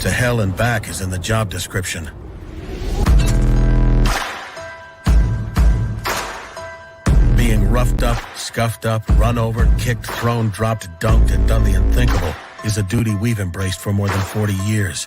to hell and back is in the job description. Being roughed up, scuffed up, run over, kicked, thrown, dropped, dunked, and done the unthinkable is a duty we've embraced for more than 40 years.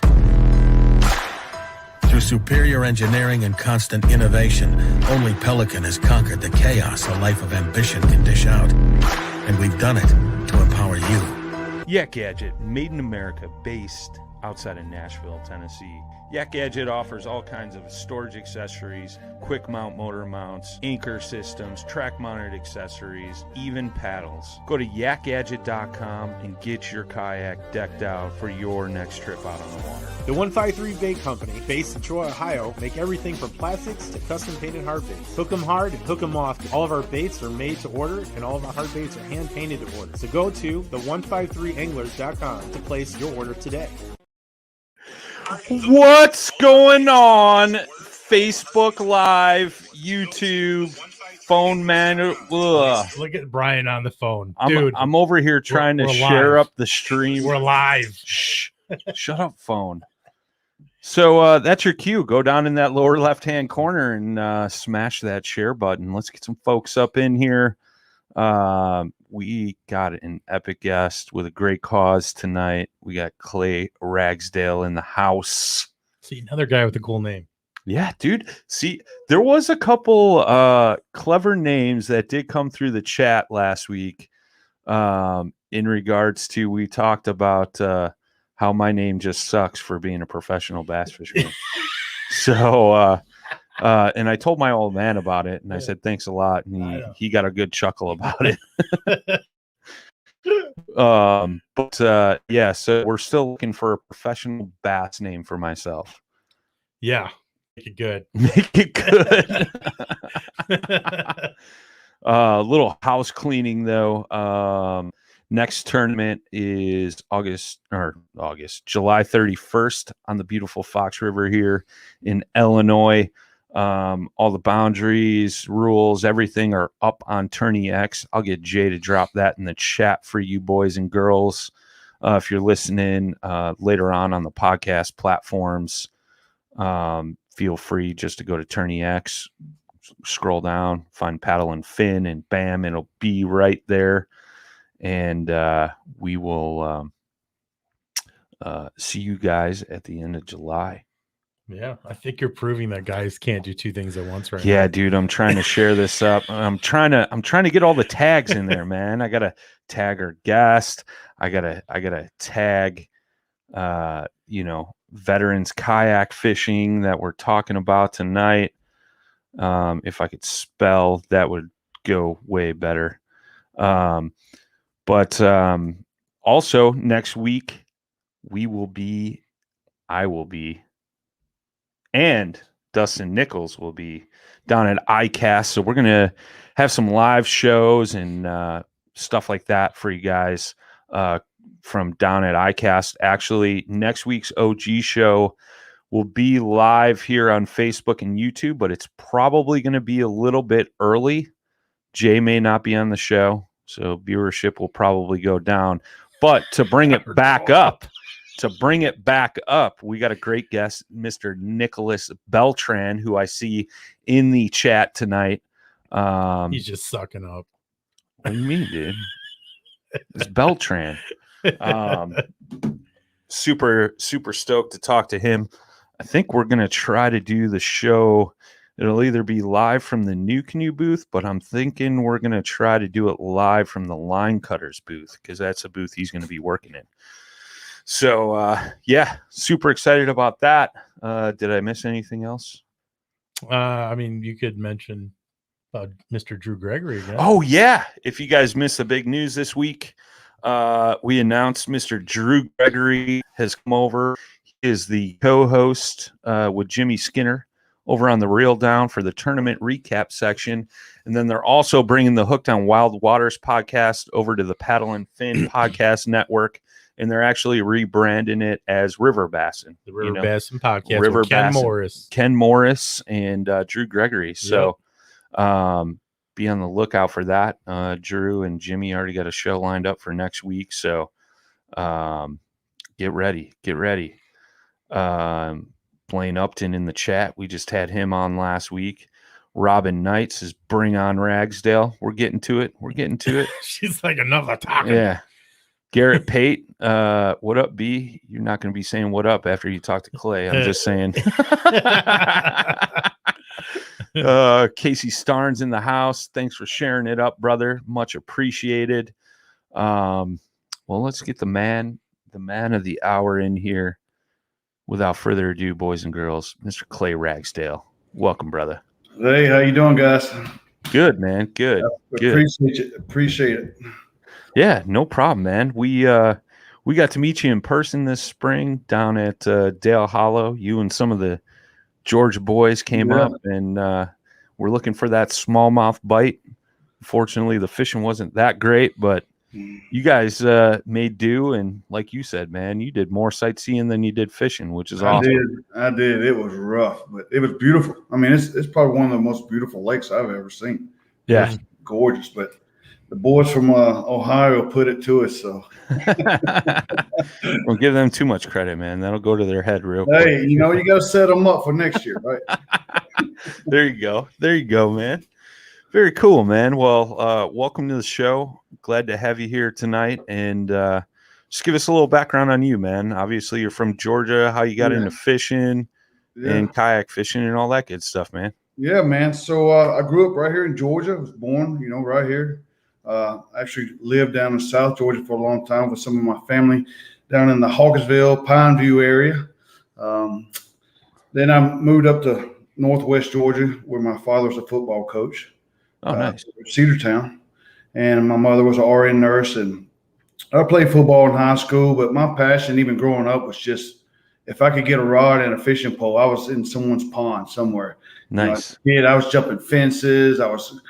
Through superior engineering and constant innovation, only Pelican has conquered the chaos a life of ambition can dish out. And we've done it to empower you. Yak Gadget, made in America, based outside of Nashville, Tennessee. Yak Gadget offers all kinds of storage accessories, quick mount motor mounts, anchor systems, track mounted accessories, even paddles. Go to yakgadget.com and get your kayak decked out for your next trip out on the water. The 153 Bait Company, based in Troy, Ohio, make everything from plastics to custom painted hard baits. Hook 'em hard and hook 'em off. All of our baits are made to order, and all of our hard baits are hand painted to order. So go to the153anglers.com to place your order today. What's going on? Facebook Live, YouTube, phone man. Ugh. Look at Brian on the phone. Dude, I'm over here trying to share up the stream. We're live. Shh. Shut up, phone. So that's your cue. Go down in that lower left-hand corner and smash that share button. Let's get some folks up in here. We got an epic guest with a great cause tonight. We got Clay Ragsdale in the house. See, another guy with a cool name. Yeah, dude. See, there was a couple clever names that did come through the chat last week in regards to, we talked about how my name just sucks for being a professional bass fisherman. So, and I told my old man about it, and I said, thanks a lot. And he got a good chuckle about it. Yeah, so we're still looking for a professional bass name for myself. Yeah, make it good. Make it good. Little house cleaning though. Next tournament is July 31st on the beautiful Fox River here in Illinois. All the boundaries, rules, everything are up on Tourney X. I'll get Jay to drop that in the chat for you boys and girls. If you're listening later on the podcast platforms, feel free just to go to Tourney X, scroll down, find Paddle and Fin, and bam, it'll be right there. And we will see you guys at the end of July. Yeah, I think you're proving that guys can't do two things at once right now. Yeah, dude, I'm trying to share this up. I'm trying to get all the tags in there, man. I gotta tag our guest. I gotta tag Veterans Kayak Fishing that we're talking about tonight. If I could spell, that would go way better. But also next week I will be, and Dustin Nichols will be down at ICAST. So we're going to have some live shows and stuff like that for you guys from down at ICAST. Actually, next week's OG show will be live here on Facebook and YouTube, but it's probably going to be a little bit early. Jay may not be on the show, so viewership will probably go down. But to bring it back up, we got a great guest, Mr. Nicholas Beltran, who I see in the chat tonight. He's just sucking up. What do you mean, dude? It's Beltran. Super stoked to talk to him. I think we're going to try to do the show. It'll either be live from the New Canoe booth, but I'm thinking we're going to try to do it live from the Line Cutters booth, because that's a booth he's going to be working in. So, yeah, super excited about that. Did I miss anything else? I mean, you could mention Mr. Drew Gregory again. Oh, yeah. If you guys missed the big news this week, we announced Mr. Drew Gregory has come over. He is the co-host with Jimmy Skinner over on the Reel Down for the tournament recap section. And then they're also bringing the Hooked on Wild Waters podcast over to the Paddle and Fin podcast network. And they're actually rebranding it as River Bassin. The River Bassin podcast. River Bassin. Ken Morris and Drew Gregory. So be on the lookout for that. Drew and Jimmy already got a show lined up for next week. So get ready. Blaine Upton in the chat. We just had him on last week. Robin Knight says, bring on Ragsdale. We're getting to it. She's like, enough of talking. Yeah. Garrett Pate, what up, B? You're not going to be saying what up after you talk to Clay. I'm just saying. Casey Starnes in the house. Thanks for sharing it up, brother. Much appreciated. Well, let's get the man of the hour in here. Without further ado, boys and girls, Mr. Clay Ragsdale. Welcome, brother. Hey, how you doing, guys? Good, man. Good. Appreciate it. Yeah, no problem, man. We got to meet you in person this spring down at Dale Hollow. You and some of the Georgia boys came up, and we're looking for that smallmouth bite. Unfortunately, the fishing wasn't that great, but you guys made do, and like you said, man, you did more sightseeing than you did fishing, which is awesome. I did. It was rough, but it was beautiful. I mean, it's probably one of the most beautiful lakes I've ever seen. Yeah, it's gorgeous. But the boys from Ohio put it to us, so don't give them too much credit, man. That'll go to their head real quick. Hey, you got to set them up for next year, right? There you go, man. Very cool, man. Well, welcome to the show. Glad to have you here tonight. And just give us a little background on you, man. Obviously, you're from Georgia, how you got into fishing and kayak fishing and all that good stuff, man. Yeah, man. So I grew up right here in Georgia. I was born, right here. Actually lived down in South Georgia for a long time with some of my family down in the Hawkinsville, Pineview area. Then I moved up to Northwest Georgia where my father was a football coach. Oh, nice. Cedartown. And my mother was an RN nurse, and I played football in high school, but my passion even growing up was just if I could get a rod and a fishing pole, I was in someone's pond somewhere. Nice. I was jumping fences. I was,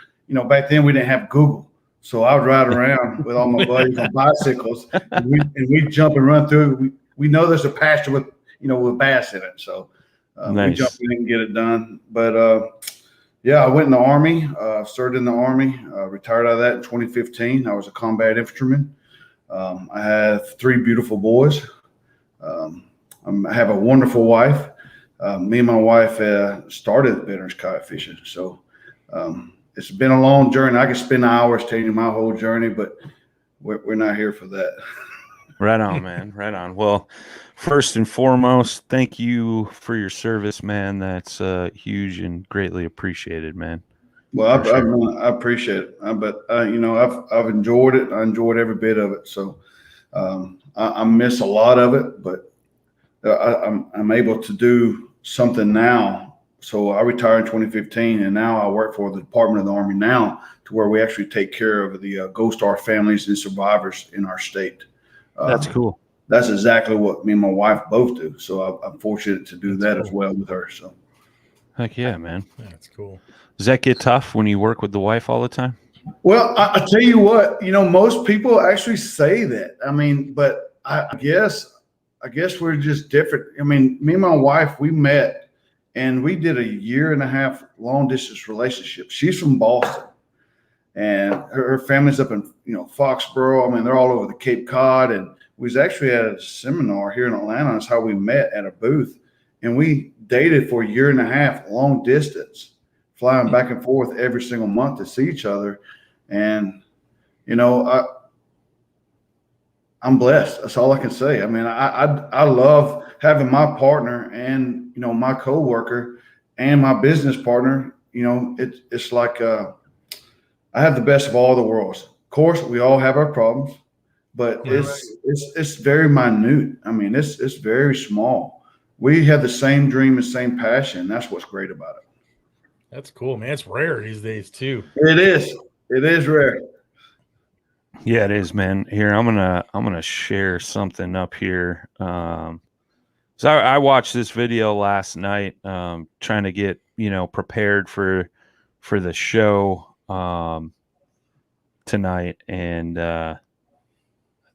back then we didn't have Google. So I would ride around with all my buddies on bicycles, and we'd jump and run through. We know there's a pasture with bass in it. So nice. We jump in and get it done. But I went in the Army, served in the Army, retired out of that in 2015. I was a combat infantryman. I have 3 beautiful boys. I have a wonderful wife. Me and my wife started Veterans Kayak Fishing. So it's been a long journey. I could spend hours telling you my whole journey, but we're not here for that. Right on, man. Right on. Well, first and foremost, thank you for your service, man. That's huge and greatly appreciated, man. Well, I appreciate it, but I've enjoyed it. I enjoyed every bit of it. So I miss a lot of it, but I'm able to do something now. So I retired in 2015, and now I work for the Department of the Army now, to where we actually take care of the Gold Star families and survivors in our state. That's cool. That's exactly what me and my wife both do. So I'm fortunate to do that as well with her. So, heck yeah, man. That's cool. Does that get tough when you work with the wife all the time? Well, I tell you what, most people actually say that. I mean, but I guess we're just different. I mean, me and my wife, we met and we did a 1.5 long distance relationship. She's from Boston, and her family's up in Foxborough. I mean, they're all over the Cape Cod, and we was actually at a seminar here in Atlanta. That's how we met, at a booth, and we dated for 1.5 long distance, flying back and forth every single month to see each other. And I'm blessed. That's all I can say. I mean, I love having my partner and my coworker and my business partner. It's like I have the best of all the worlds. Of course, we all have our problems, but it's very minute. I mean, it's very small. We have the same dream and same passion. That's what's great about it. That's cool, man. It's rare these days too. It is. It is rare. Yeah, it is, man. Here, I'm gonna share something up here. So I watched this video last night, trying to get prepared for the show tonight, and I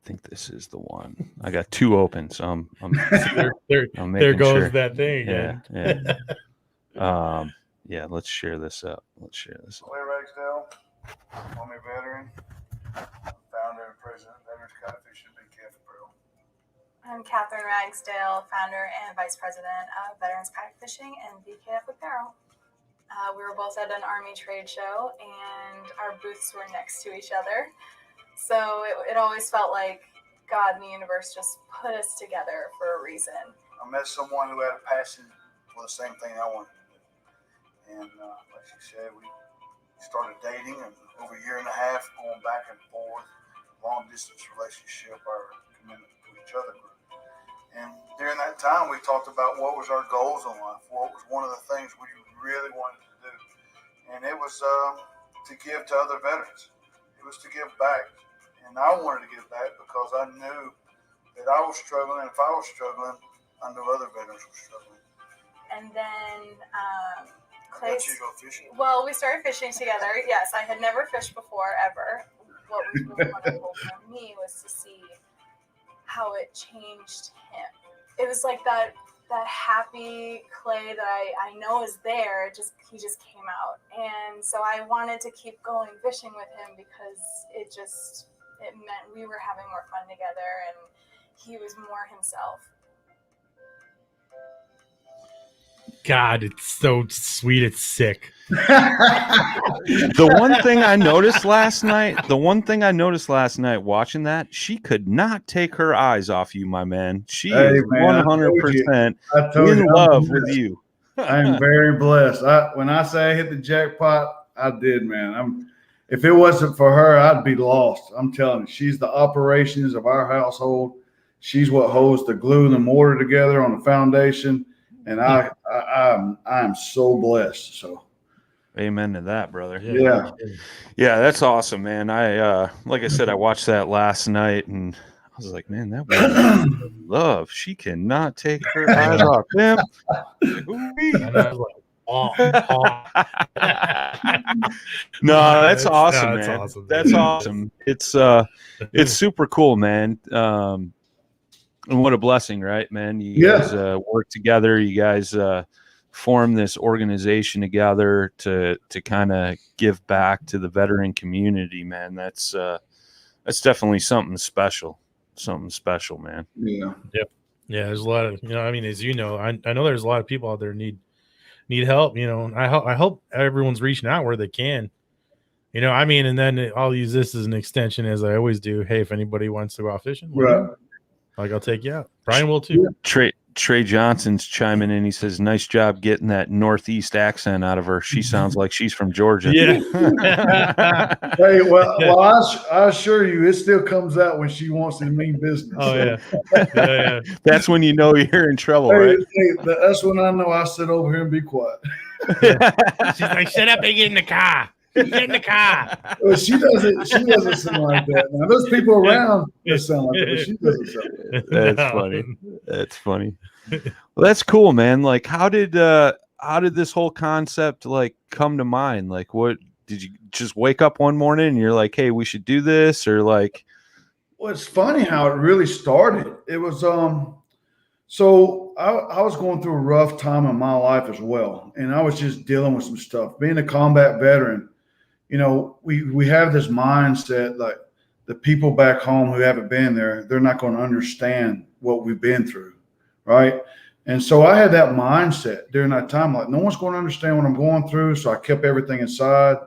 think this is the one. I got 2 open, so I'm there goes sure. that thing. Yeah. Yeah. Let's share this up. Clay Ragsdale, Army veteran, founder and president of Veterans Kayak Fishing. Be careful, bro. I'm Catherine Ragsdale, founder and vice president of Veterans Kayak Fishing and VKF Apparel. We were both at an Army trade show, and our booths were next to each other. So it always felt like God and the universe just put us together for a reason. I met someone who had a passion for the same thing I wanted to do. And like she said, we started dating, and over a year and a half, going back and forth, long distance relationship, our commitment to each other grew. And during that time, we talked about what was our goals in life, what was one of the things we really wanted to do. And it was to give to other veterans. It was to give back. And I wanted to give back because I knew that I was struggling, and if I was struggling, I knew other veterans were struggling. And then Clay's... Did you go fishing? Well, we started fishing together. Yes, I had never fished before, ever. What was really wonderful for me was to see how it changed him. It was like that happy Clay that I know is there. He just came out, and so I wanted to keep going fishing with him because it meant we were having more fun together, and he was more himself. God, it's so sweet. It's sick. The one thing I noticed last night watching that, she could not take her eyes off you, my man. She is 100% in love with you. I am very blessed. When I say I hit the jackpot, I did, man. If it wasn't for her, I'd be lost. I'm telling you, she's the operations of our household. She's what holds the glue and the mortar together on the foundation. And I am so blessed. So, amen to that, brother. Yeah, that's awesome, man. I like I said, I watched that last night, and I was like, man, that woman love. She cannot take her eyes off him. And I was like, oh. No, that's awesome, that's man. awesome. That's awesome. It's super cool, man. And what a blessing, right, man? You guys work together. You guys form this organization together to kind of give back to the veteran community, man. That's definitely something special. Something special, man. Yeah. Yep. Yeah. There's a lot of, I mean, as you know, I know there's a lot of people out there need help. I hope everyone's reaching out where they can. I mean, and then I'll use this as an extension, as I always do. Hey, if anybody wants to go out fishing, right. I'll take you out. Brian will too. Trey Johnson's chiming in. He says, "Nice job getting that Northeast accent out of her. She sounds like she's from Georgia." Yeah. Hey, well, I assure you, it still comes out when she wants to mean business. Oh yeah. That's when you know you're in trouble, right? That's when I know I sit over here and be quiet. She's like, "Shut up and get in the car. Get in the car." Well, she doesn't sound like that. Now, there's people around that sound like that, but she doesn't sound like that. That's funny. That's funny. Well, that's cool, man. Like, how did this whole concept come to mind? Like, what did you just wake up one morning and you're like, "Hey, we should do this," or like? Well, it's funny how it really started. It was so I was going through a rough time in my life as well, and I was just dealing with some stuff. Being a combat veteran, we have this mindset like the people back home who haven't been there, they're not going to understand what we've been through, right? And so I had that mindset during that time, like no one's going to understand what I'm going through. So I kept everything inside,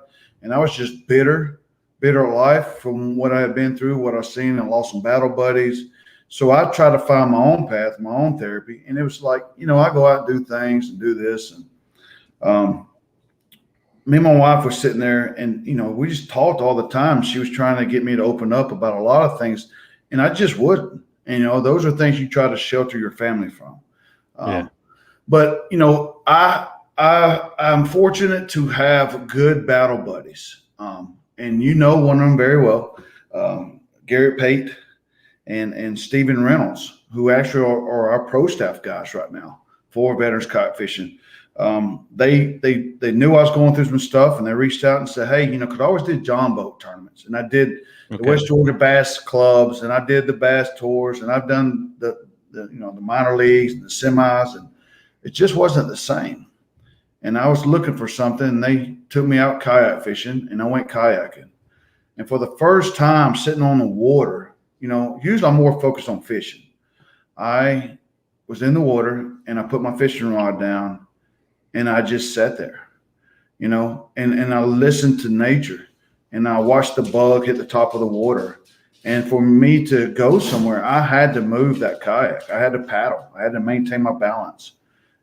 and I was just bitter life from what I had been through, what I've seen, and lost some battle buddies. So I tried to find my own path, my own therapy. And it was like, I go out and do things and do this. And me and my wife was sitting there, and, we just talked all the time. She was trying to get me to open up about a lot of things, and I just wouldn't. And, those are things you try to shelter your family from. But, I'm fortunate to have good battle buddies. And one of them very well, Garrett Pate and Stephen Reynolds, who actually are our pro staff guys right now for Veterans Kayak Fishing. They knew I was going through some stuff, and they reached out and said, "Hey, because I always did John boat tournaments, and I did the West Georgia Bass Clubs, and I did the Bass Tours, and I've done the minor leagues and the semis, and it just wasn't the same. And I was looking for something, and they took me out kayak fishing, and I went kayaking. And for the first time sitting on the water, usually I'm more focused on fishing. I was in the water and I put my fishing rod down and I just sat there, you know, and I listened to nature and I watched the bug hit the top of the water. And for me to go somewhere, I had to move that kayak. I had to paddle. I had to maintain my balance.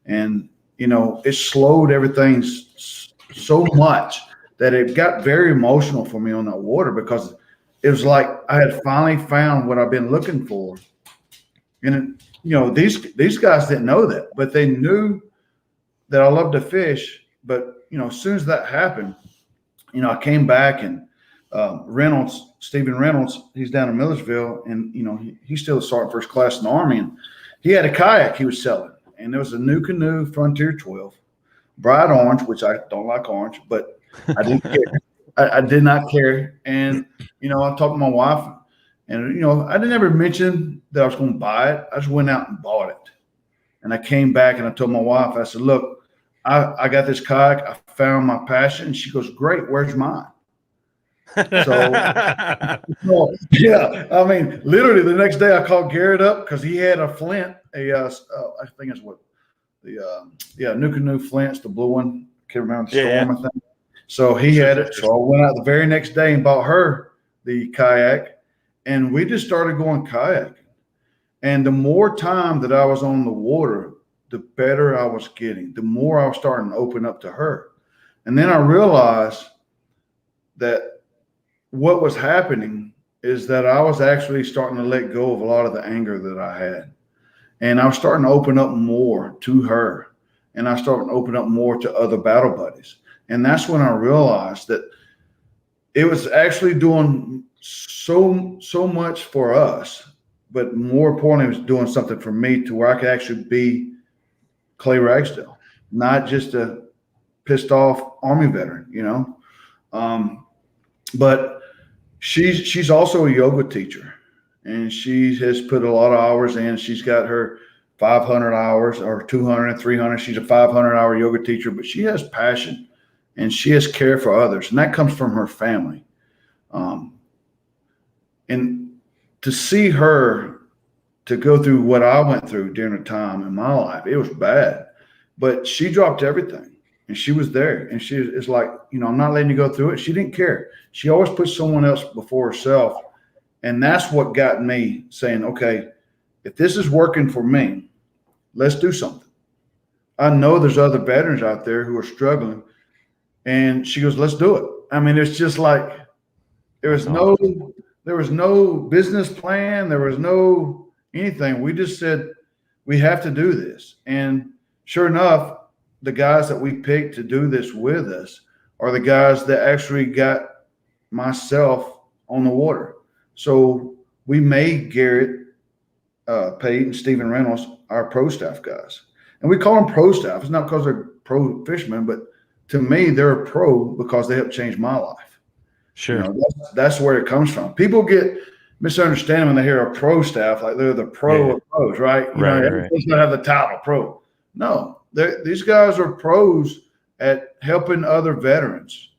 And, you know, it slowed everything so much that it got very emotional for me on that water, because it was like I had finally found what I've been looking for. And, you know, these guys didn't know that, but they knew that I loved to fish. But, you know, as soon as that happened, you know, I came back and Stephen Reynolds, he's down in Millersville, and, you know, he's still a sergeant first class in the Army, and he had a kayak he was selling, and there was a new canoe Frontier 12, bright orange, which I don't like orange, but I didn't care. I did not care. And, you know, I talked to my wife, and, you know, I didn't ever mention that I was going to buy it. I just went out and bought it. And I came back and I told my wife, I said, look, I got this kayak. I found my passion. And she goes, great. Where's mine? So, yeah, I mean, literally the next day I called Garrett up because he had a flint, I think it's what new canoe flints, the blue one. Can't remember the storm, I think. So he had it. So I went out the very next day and bought her the kayak, and we just started going kayaking. And the more time that I was on the water, the better I was getting, the more I was starting to open up to her. And then I realized that what was happening is that I was actually starting to let go of a lot of the anger that I had. And I was starting to open up more to her. And I started to open up more to other battle buddies. And that's when I realized that it was actually doing so much for us, but more importantly, it was doing something for me to where I could actually be Clay Ragsdale, not just a pissed off Army veteran, you know. But she's also a yoga teacher, and she has put a lot of hours in. She's got her 500 hours or 200 and 300. She's a 500-hour yoga teacher, but she has passion and she has care for others, and that comes from her family. And to see her to go through what I went through during a time in my life, it was bad, but she dropped everything. And she was there, and she is like, you know, I'm not letting you go through it. She didn't care. She always put someone else before herself. And that's what got me saying, okay, if this is working for me, let's do something. I know there's other veterans out there who are struggling. And she goes, let's do it. I mean, it's just like there was no business plan. There was no anything. We just said, we have to do this. And sure enough, the guys that we picked to do this with us are the guys that actually got myself on the water. So we made Garrett, Pate, and Stephen Reynolds our pro staff guys. And we call them pro staff. It's not because they're pro fishermen, but to me, they're a pro because they helped change my life. Sure. You know, that's where it comes from. People get misunderstanding when they hear a pro staff, like they're the pro of pros, right? You know, everybody's going to have the title pro. No. These guys are pros at helping other veterans.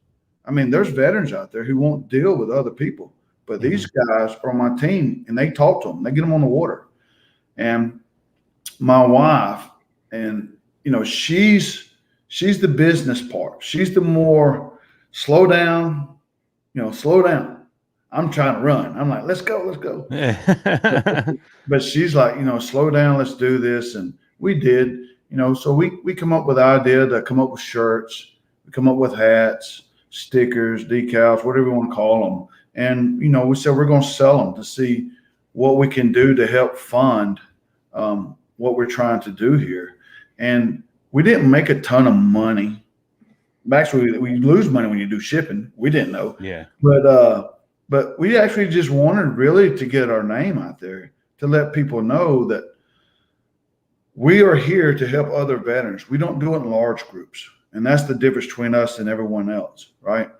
I mean, there's veterans out there who won't deal with other people, but these guys are on my team, and they talk to them. They get them on the water. And my wife, and, you know, she's the business part. She's the more slow down. I'm trying to run. I'm like, let's go. But she's like, you know, slow down. Let's do this. And we did. You know, so we come up with the idea to come up with shirts, we come up with hats, stickers, decals, whatever you want to call them. And, you know, we said we're going to sell them to see what we can do to help fund what we're trying to do here. And we didn't make a ton of money. Actually, we lose money when you do shipping. We didn't know. Yeah. But we actually just wanted really to get our name out there to let people know that we are here to help other veterans. We don't do it in large groups. And that's the difference between us and everyone else, right?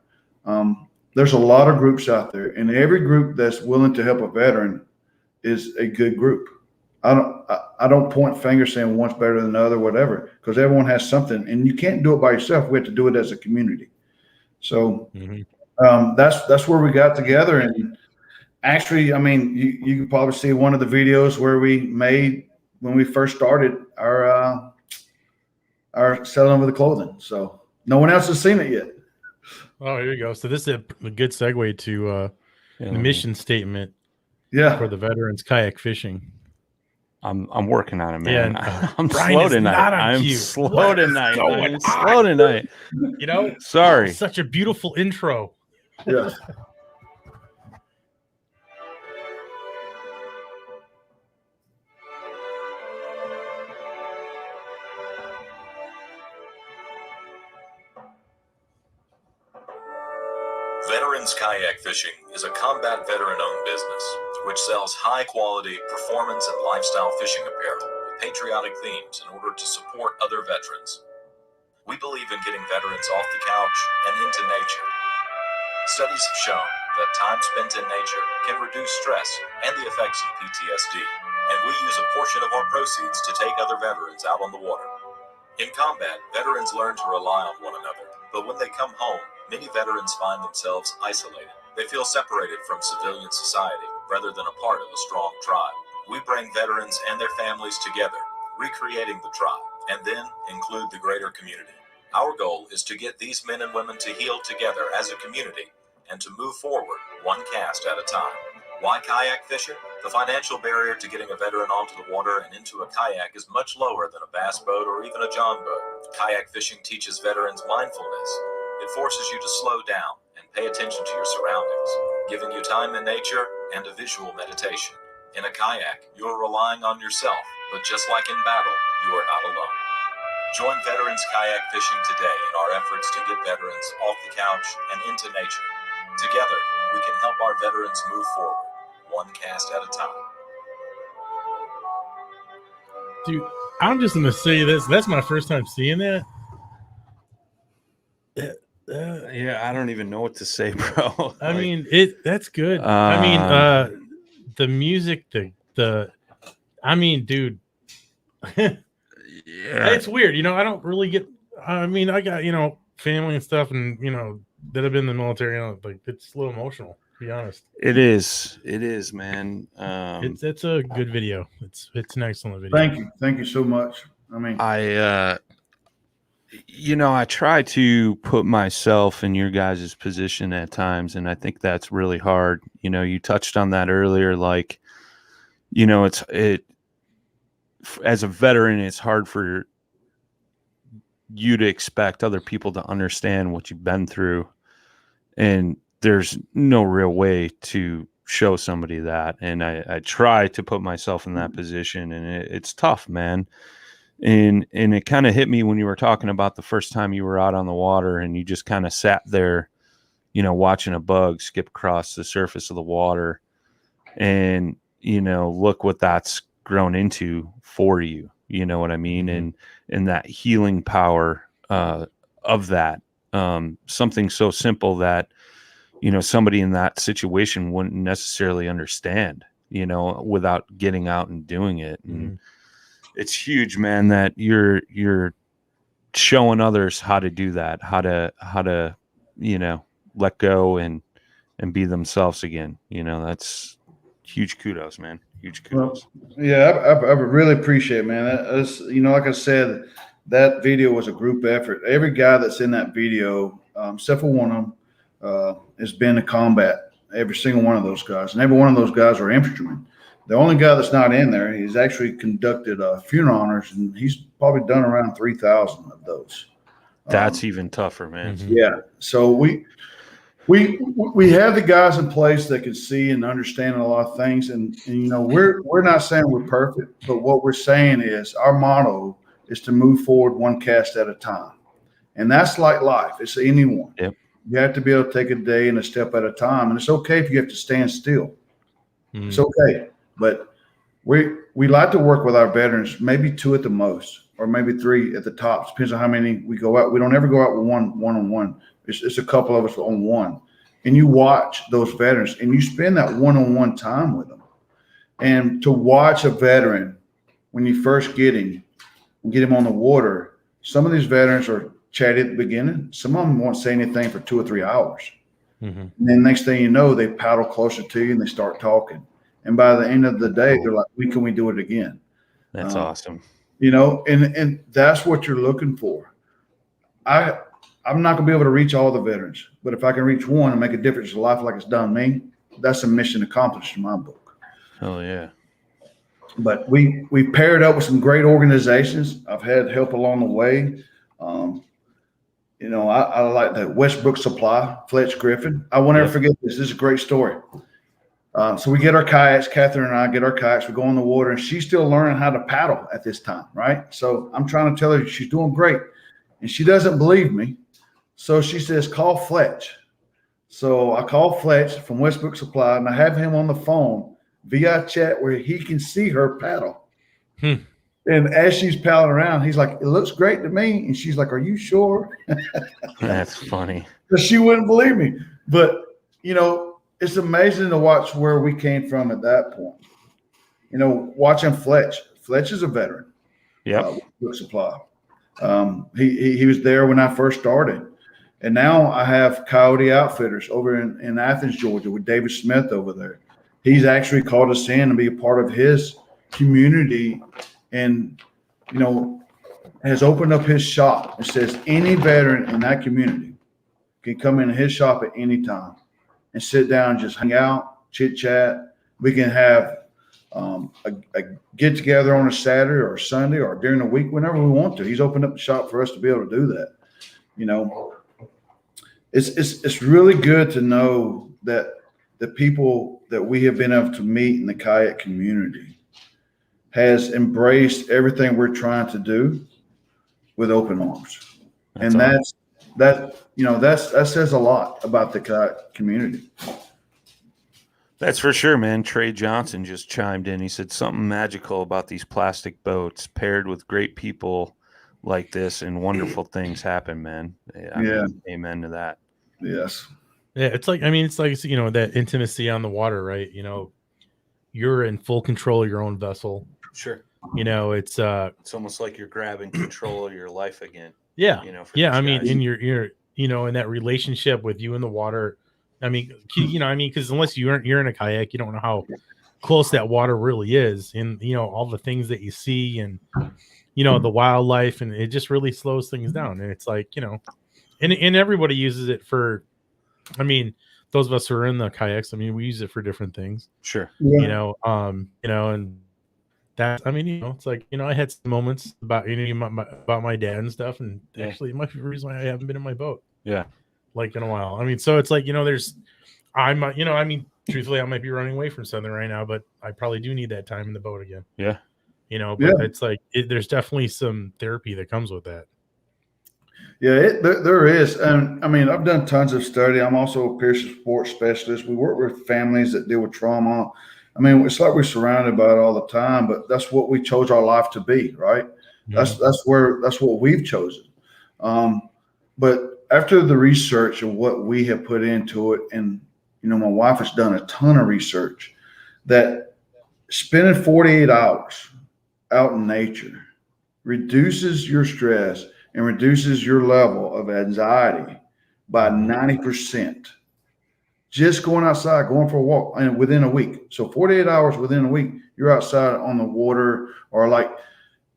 There's a lot of groups out there, and every group that's willing to help a veteran is a good group. I don't point fingers saying one's better than the other, whatever, because everyone has something, and you can't do it by yourself. We have to do it as a community. So that's where we got together. And actually, I mean, you can probably see one of the videos where we made when we first started our selling of the clothing. So no one else has seen it yet. Oh, here you go. So this is a good segue to the mission statement for the Veterans Kayak Fishing. I'm working on it, man. Yeah, I'm Brian slow is tonight. not on I'm cue. slow What is tonight. going I'm slow tonight. You know, Sorry. such a beautiful intro. Yeah. Veterans Kayak Fishing is a combat veteran-owned business which sells high-quality performance and lifestyle fishing apparel with patriotic themes in order to support other veterans. We believe in getting veterans off the couch and into nature. Studies have shown that time spent in nature can reduce stress and the effects of PTSD, and we use a portion of our proceeds to take other veterans out on the water. In combat, veterans learn to rely on one another, but when they come home, many veterans find themselves isolated. They feel separated from civilian society rather than a part of a strong tribe. We bring veterans and their families together, recreating the tribe, and then include the greater community. Our goal is to get these men and women to heal together as a community and to move forward one cast at a time. Why kayak fishing? The financial barrier to getting a veteran onto the water and into a kayak is much lower than a bass boat or even a john boat. Kayak fishing teaches veterans mindfulness. It forces you to slow down and pay attention to your surroundings, giving you time in nature and a visual meditation. In a kayak, you are relying on yourself, but just like in battle, you are not alone. Join Veterans Kayak Fishing today in our efforts to get veterans off the couch and into nature. Together, we can help our veterans move forward, one cast at a time. Dude, I'm just gonna say this. That's my first time seeing that. Yeah, I don't even know what to say, bro. I mean, that's good. I mean, the music, I mean, dude, yeah, it's weird. You know, I don't really get. I mean, I got family and stuff, and that have been in the military. Like it's a little emotional. To be honest, it is, man. It's a good video. It's an excellent video. Thank you so much. I mean, I try to put myself in your guys' position at times, and I think that's really hard. You touched on that earlier, like, as a veteran, it's hard for you to expect other people to understand what you've been through, and there's no real way to show somebody that. And I try to put myself in that position, and it's tough, man. And it kind of hit me when you were talking about the first time you were out on the water and you just kind of sat there, watching a bug skip across the surface of the water, and, look what that's grown into for you. You know what I mean? Mm-hmm. And that healing power of that, something so simple that, somebody in that situation wouldn't necessarily understand, without getting out and doing it. And Mm-hmm. it's huge, man, that you're showing others how to do that, how to, let go and be themselves again. That's huge kudos, man. Huge kudos. Well, yeah, I really appreciate it, man. That's, like I said, that video was a group effort. Every guy that's in that video, except for one of them, has been in combat. Every single one of those guys, and every one of those guys are infantrymen. The only guy that's not in there, he's actually conducted funeral honors, and he's probably done around 3,000 of those. That's even tougher, man. Mm-hmm. Yeah. So we have the guys in place that can see and understand a lot of things, and we're not saying we're perfect, but what we're saying is our motto is to move forward one cast at a time, and that's like life. It's anyone. Yep. You have to be able to take a day and a step at a time, and it's okay if you have to stand still. Mm-hmm. It's okay. But we like to work with our veterans, maybe 2 at the most, or maybe 3 at the top. Depends on how many we go out. We don't ever go out with one-on-one. It's a couple of us on one. And you watch those veterans, and you spend that one-on-one time with them. And to watch a veteran when you first get him on the water, some of these veterans are chatty at the beginning. Some of them won't say anything for 2 or 3 hours. Mm-hmm. And then next thing you know, they paddle closer to you and they start talking. And by the end of the day, they're like, when can we do it again? That's awesome. You know, and that's what you're looking for. I'm not gonna be able to reach all the veterans, but if I can reach one and make a difference in life like it's done me, that's a mission accomplished in my book. Oh yeah. But we paired up with some great organizations. I've had help along the way. You know, I like the Westbrook Supply, Fletch Griffin. I won't ever forget this. This is a great story. So we get our kayaks, Catherine and I get our kayaks, we go in the water, and she's still learning how to paddle at this time, right? So I'm trying to tell her she's doing great, and she doesn't believe me. So she says, call Fletch. So I call Fletch from Westbrook Supply, and I have him on the phone via chat where he can see her paddle. And as she's paddling around, he's like, it looks great to me. And she's like, are you sure? That's funny. But she wouldn't believe me. But, you know, it's amazing to watch where we came from at that point. You know, watching Fletch. Fletch is a veteran. Yep. Supply. He was there when I first started. And now I have Coyote Outfitters over in Athens, Georgia, with David Smith over there. He's actually called us in to be a part of his community, and, you know, has opened up his shop. It says any veteran in that community can come in his shop at any time and sit down and just hang out, chit chat. We can have a get together on a Saturday or a Sunday or during the week, whenever we want to. He's opened up the shop for us to be able to do that. You know, it's really good to know that the people that we have been able to meet in the kayak community has embraced everything we're trying to do with open arms. And that says a lot about the kayak community. That's for sure, man. Trey Johnson just chimed in. He said something magical about these plastic boats paired with great people like this, and wonderful things happen, man. I mean, amen to that. Yes. Yeah, it's like, you know, that intimacy on the water, right? You know, you're in full control of your own vessel. Sure. You know, it's almost like you're grabbing control of your life again. Yeah. You know, I mean, in your you know, in that relationship with you in the water. I mean, you know, I mean, because unless you're in a kayak, you don't know how close that water really is, and, you know, all the things that you see, and, you know, the wildlife, and it just really slows things down. And it's like, you know, and everybody uses it for, I mean, those of us who are in the kayaks, I mean, we use it for different things. Sure. Yeah. You know, and that, I mean, you know, it's like, you know, I had some moments about, you know, about my dad and stuff, and actually it might be the reason why I haven't been in my boat. Yeah. Like in a while. I mean, so it's like, you know, you know, I mean, truthfully, I might be running away from something right now, but I probably do need that time in the boat again. Yeah. You know, but it's like, there's definitely some therapy that comes with that. Yeah, there is. And I mean, I've done tons of study. I'm also a peer support specialist. We work with families that deal with trauma. I mean, it's like we're surrounded by it all the time, but that's what we chose our life to be, right? Mm-hmm. That's what we've chosen. But after the research of what we have put into it, and, you know, my wife has done a ton of research, that spending 48 hours out in nature reduces your stress and reduces your level of anxiety by 90%. Just going outside, going for a walk, and within a week. So 48 hours within a week, you're outside on the water, or like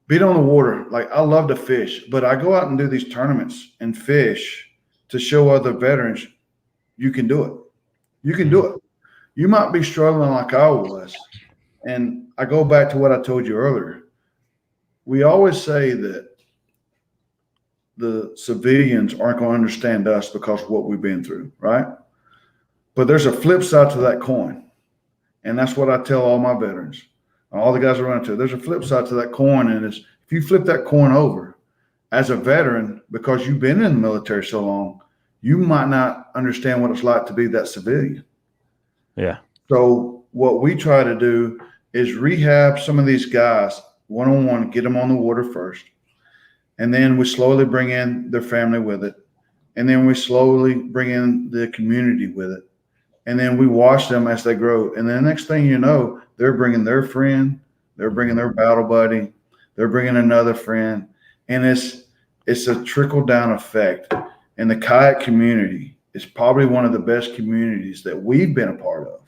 being on the water. Like, I love to fish, but I go out and do these tournaments and fish to show other veterans you can do it. You can do it. You might be struggling like I was. And I go back to what I told you earlier. We always say that the civilians aren't going to understand us because of what we've been through, right? But there's a flip side to that coin. And that's what I tell all my veterans, all the guys I run into. There's a flip side to that coin. And it's, if you flip that coin over as a veteran, because you've been in the military so long, you might not understand what it's like to be that civilian. Yeah. So what we try to do is rehab some of these guys one-on-one, get them on the water first. And then we slowly bring in their family with it. And then we slowly bring in the community with it. And then we watch them as they grow. And then the next thing you know, they're bringing their friend, they're bringing their battle buddy, they're bringing another friend. And it's a trickle-down effect. And the kayak community is probably one of the best communities that we've been a part of.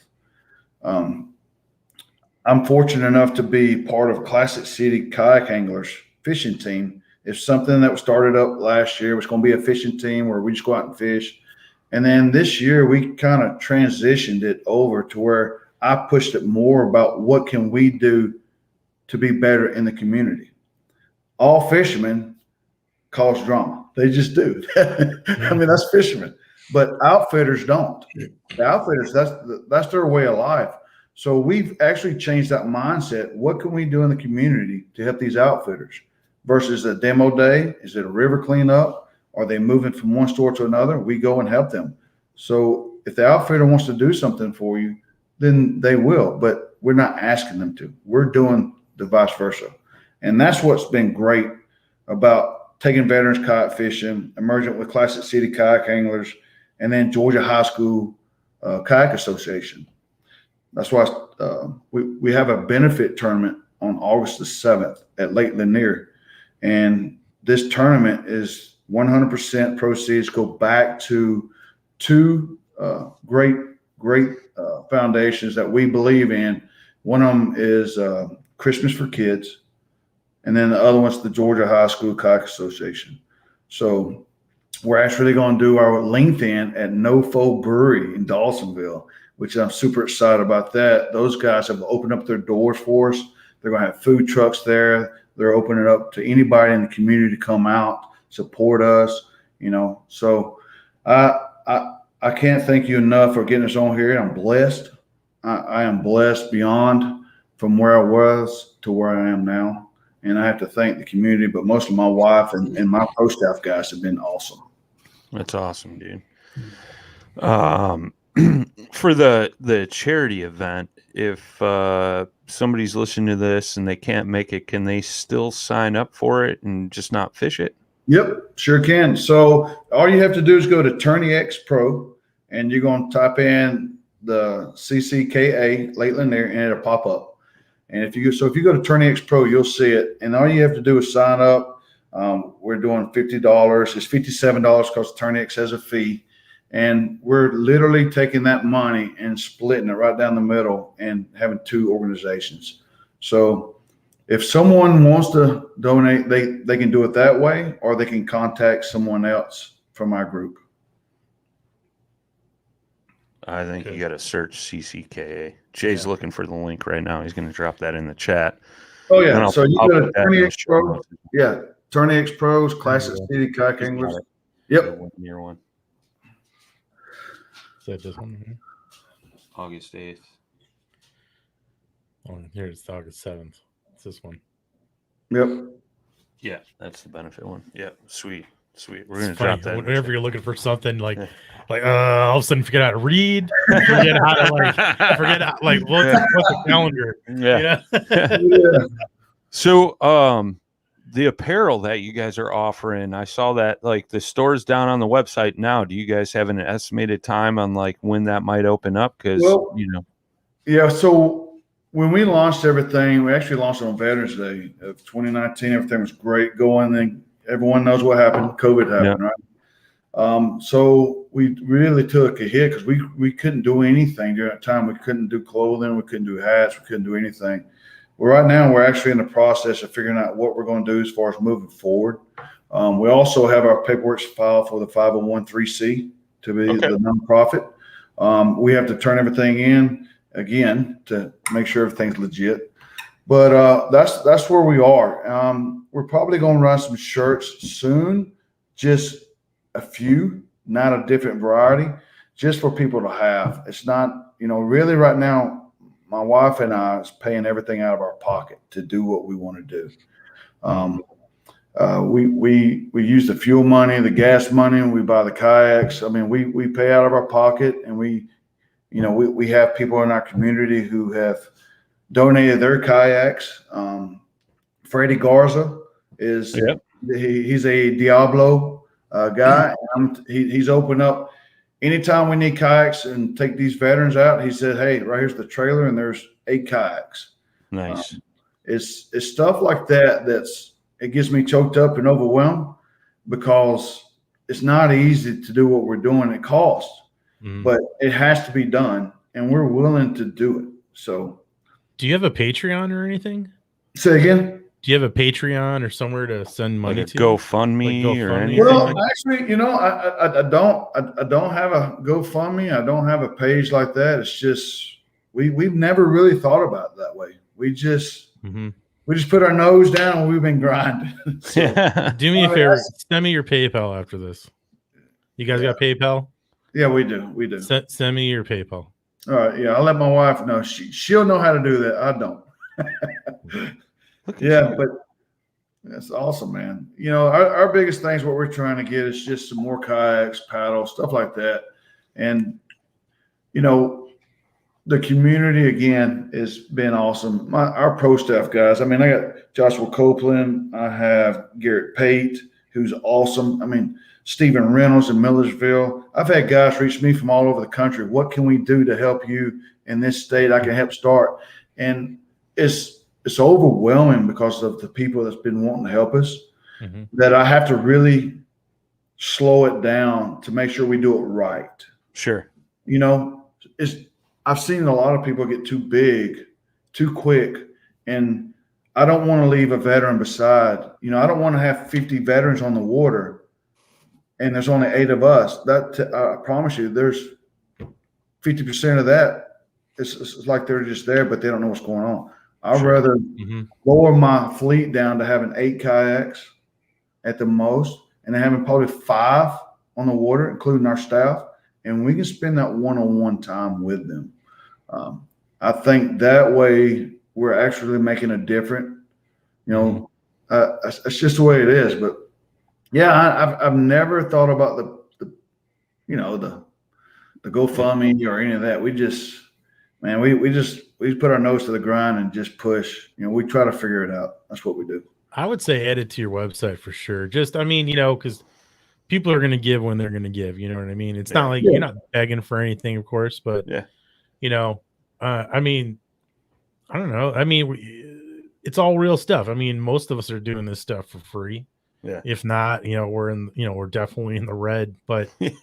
I'm fortunate enough to be part of Classic City Kayak Anglers fishing team. It's something that was started up last year. It was going to be a fishing team where we just go out and fish. And then this year we kind of transitioned it over to where I pushed it more about what can we do to be better in the community. All fishermen cause drama. They just do. I mean, that's fishermen, but outfitters don't. The outfitters, that's their way of life. So we've actually changed that mindset. What can we do in the community to help these outfitters versus a demo day? Is it a river cleanup? Are they moving from one store to another? We go and help them. So if the outfitter wants to do something for you, then they will, but we're not asking them to. We're doing the vice versa. And that's what's been great about taking Veterans Kayak Fishing, emerging with Classic City Kayak Anglers, and then Georgia High School Kayak Association. That's why we have a benefit tournament on August the 7th at Lake Lanier. And this tournament is 100% proceeds go back to two great foundations that we believe in. One of them is Christmas for Kids. And then the other one's the Georgia High School Kayak Association. So we're actually going to do our length-in at No Foe Brewery in Dawsonville, which I'm super excited about that. Those guys have opened up their doors for us. They're going to have food trucks there. They're opening it up to anybody in the community to come out, support us, you know. So I can't thank you enough for getting us on here. I'm blessed. I am blessed beyond from where I was to where I am now. And I have to thank the community, but mostly my wife and my pro staff guys have been awesome. That's awesome, dude. For the charity event, if somebody's listening to this and they can't make it, can they still sign up for it and just not fish it? Yep, sure can. So all you have to do is go to Tourney X Pro, and you're going to type in the CCKA Lake Lanier, and it'll pop up. And if you go to Tourney X Pro, you'll see it. And all you have to do is sign up. We're doing $50. It's $57 because Tourney X has a fee. And we're literally taking that money and splitting it right down the middle and having two organizations. So if someone wants to donate, they can do it that way, or they can contact someone else from our group. I think you got to search CCKA. Jay's looking for the link right now. He's going to drop that in the chat. Oh, yeah. So you go to Tourney X Pro. Yeah. Tourney X Pros, Classic City Kayak Anglers. Yep. Near one. Is that this one here? August 8th. Oh, here it's August 7th. It's this one. Yep. Yeah, that's the benefit one. Yep. Sweet. We're going to drop that. Whenever you're looking for something all of a sudden forget how to read, forget how to what's the calendar. Yeah. Yeah. So, the apparel that you guys are offering, I saw that the store's down on the website now. Do you guys have an estimated time on when that might open up? Because yeah. So when we launched everything, we actually launched on Veterans Day of 2019. Everything was great going. And everyone knows what happened. COVID happened, right? So we really took a hit because we couldn't do anything during that time. We couldn't do clothing. We couldn't do hats. We couldn't do anything. Well, right now, we're actually in the process of figuring out what we're going to do as far as moving forward. We also have our paperwork filed for the 501(c) to be the nonprofit. We have to turn everything in again to make sure everything's legit. But that's where we are. We're probably going to run some shirts soon, just a few, not a different variety, just for people to have. It's not, really right now, my wife and I is paying everything out of our pocket to do what we want to do. We use the fuel money, the gas money, and we buy the kayaks. I mean, we pay out of our pocket, and we have people in our community who have donated their kayaks. Freddie Garza is he's a Diablo guy. He's opened up. Anytime we need kayaks and take these veterans out, he said, "Hey, right here's the trailer, and there's 8 kayaks." Nice. It's stuff like that it gets me choked up and overwhelmed because it's not easy to do what we're doing. It costs, but it has to be done, and we're willing to do it. So Do you have a Patreon or anything? Say again. Do you have a Patreon or somewhere to send money Like a to? GoFundMe Like or GoFundMe? anything? Well, like actually, I don't have a GoFundMe. I don't have a page like that. It's just we've never really thought about it that way. We just put our nose down and we've been grinding. So, Do me a favor. Send me your PayPal after this. You guys got PayPal? yeah, we do. We do. Send me your PayPal. All right. Yeah, I'll let my wife know. She'll know how to do that. I don't. Yeah, but that's awesome, man. Our biggest things, what we're trying to get is just some more kayaks, paddles, stuff like that. And, the community, again, has been awesome. Our pro staff guys, I got Joshua Copeland. I have Garrett Pate, who's awesome. Stephen Reynolds in Millersville. I've had guys reach me from all over the country. What can we do to help you in this state? I can help start. And it's overwhelming because of the people that's been wanting to help us, that I have to really slow it down to make sure we do it right. Sure. I've seen a lot of people get too big, too quick, and I don't want to leave a veteran beside. I don't want to have 50 veterans on the water, and there's only 8 of us. I promise you, there's 50% of that. It's like they're just there, but they don't know what's going on. I'd rather lower my fleet down to having 8 kayaks at the most, and having probably 5 on the water, including our staff, and we can spend that one-on-one time with them. I think that way we're actually making a difference. It's just the way it is. But yeah, I've never thought about the GoFundMe or any of that. We just put our nose to the grind and just push. We try to figure it out. That's what we do. I would say add it to your website for sure. Just, because people are going to give when they're going to give. You know what I mean? It's not like you're not begging for anything, of course, but I don't know. It's all real stuff. Most of us are doing this stuff for free. Yeah. If not, we're definitely in the red, but but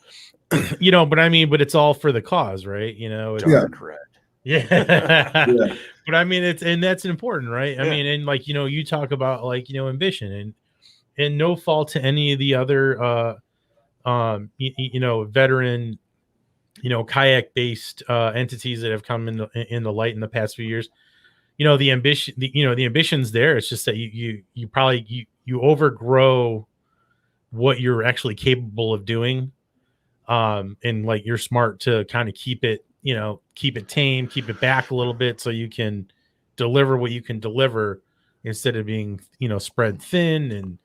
it's all for the cause, right? It's dark red. Yeah. But and that's important, right? And you talk about ambition and no fault to any of the other veteran kayak based entities that have come in the light in the past few years. The ambition's there. It's just that you probably overgrow what you're actually capable of doing, and you're smart to kind of keep it tame, keep it back a little bit so you can deliver what you can deliver instead of being spread thin. And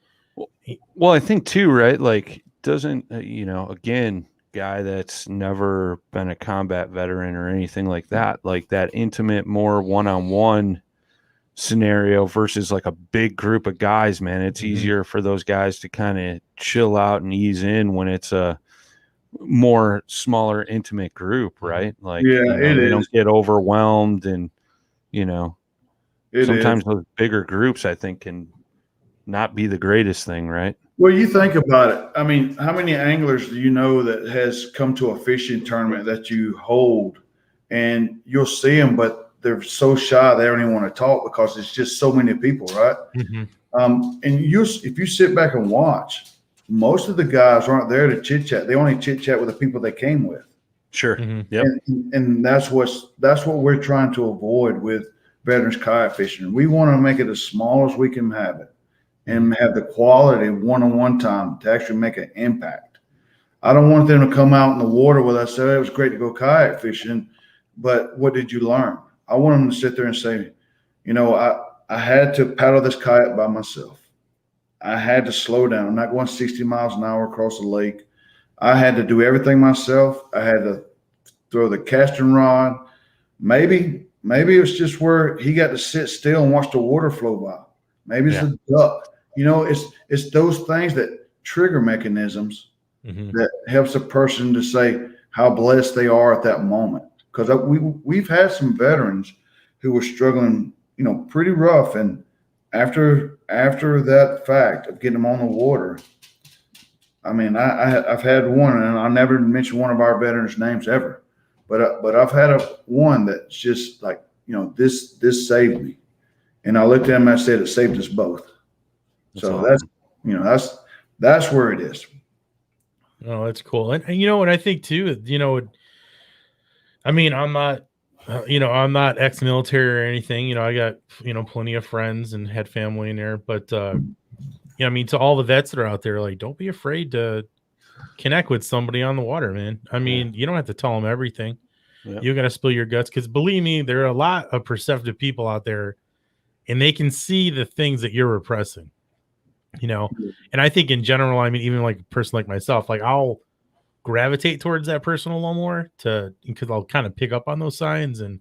well, I think too, right? Doesn't again, guy that's never been a combat veteran or anything like that intimate, more one-on-one scenario versus a big group of guys, man, it's easier for those guys to kind of chill out and ease in when it's a more smaller, intimate group, right? They don't get overwhelmed, and sometimes those bigger groups, I think, can not be the greatest thing, right? Well, you think about it. How many anglers do you know that has come to a fishing tournament that you hold, and you'll see them, but they're so shy they don't even want to talk because it's just so many people, right? And if you sit back and watch, most of the guys aren't there to chit chat. They only chit chat with the people they came with. Sure. Yep. And that's what we're trying to avoid with Veterans Kayak Fishing. We want to make it as small as we can have it, and have the quality one-on-one time to actually make an impact. I don't want them to come out in the water with us, say, it was great to go kayak fishing, but what did you learn? I want them to sit there and say, I had to paddle this kayak by myself. I had to slow down. I'm not going 60 miles an hour across the lake. I had to do everything myself. I had to throw the casting rod. Maybe it was just where he got to sit still and watch the water flow by. Maybe it's a duck. It's those things that trigger mechanisms that helps a person to say how blessed they are at that moment. Because we've had some veterans who were struggling, pretty rough, and after that fact of getting them on the water, I've had one, and I never mention one of our veterans' names ever, but I've had one that's just this saved me. And I looked at him and I said, it saved us both. So that's where it is. Oh, that's cool. And and I think too, I mean, I'm not, I'm not ex-military or anything. I got, plenty of friends and had family in there. But, I mean, to all the vets that are out there, like, don't be afraid to connect with somebody on the water, man. I mean, you don't have to tell them everything. Yeah. You got to spill your guts, because believe me, there are a lot of perceptive people out there, and they can see the things that you're repressing. And I think in general, I mean, even like a person like myself, like I'll gravitate towards that person a little more because I'll kind of pick up on those signs and,